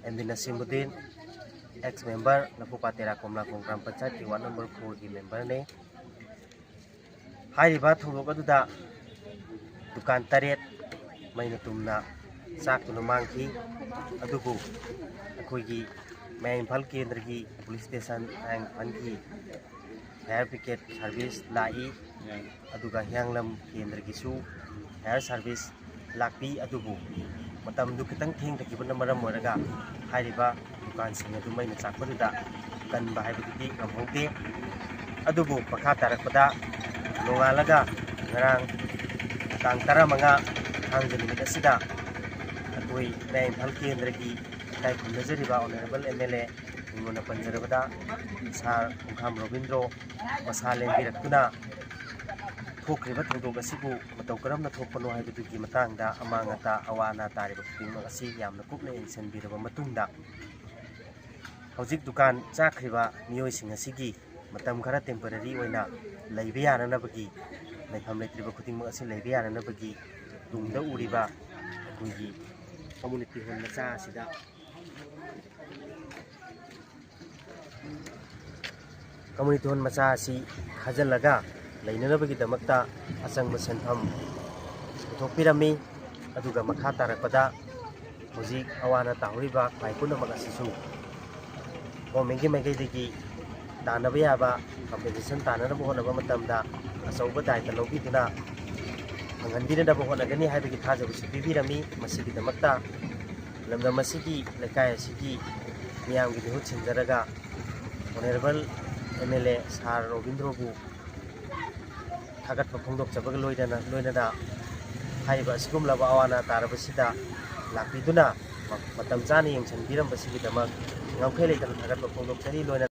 MD Nasimuddin, ex-member Lapupatera Komlakong Gram Panchayat ki Ward number 4 ki member ne. Hairiba thongdok aduda dukan taret maina tumna sak tuna mangki adubu akoigi Main Imphal Kendra ki police station ang panki fire brigade service lai aduga Hianglam Kendra ki su fire service lakpi adubu matam du kitang thing ta kibana maram moraga hairiba dukan sing adu maina chakpaduda kan ba haibudi ngamhongte adubu pakha tarakpada nongalaga ngarang tang 15 hangjani mit asida akoi Main Imphal Kendra ki kai khunajariba honorable MLA ingona panjarabada sar Kham Robindro masalen birakuna thokriba thongdok asibu matau karamna thokpano haibudugi matangda amangata awana tariba khudingma asi yamna kupna insanbiraba matungda hojik dukan chakriba miyoising asigi matam khara temporary oina leiba yananabagi leifam leitriba khudingma asi leiba yananabagi tungda uriba akoigi community hall macha asida community hall macha asi khajalaga lainanabagi damakta asangba senfam puthokpirami aduga makha tarakpada hojik awana tahuriba khaipuna magasisu gomengi maigidigi tanaba yaba compensation tananaba honaba matamda asauba daita lobiduna angandinaba honagani haibagi thajabusu pibirami masigi damakta lamda masigi lekai asigi miyamgi bihut sinjaraga honorable MLA Sar Robindro bu thagatpa phongdokjabaga loinana haiba asigumlaba awana tarabasida lakpiduna matam chani yengsanbirambasigidamak ngaukhai leitana thagatpa phongdokjari loina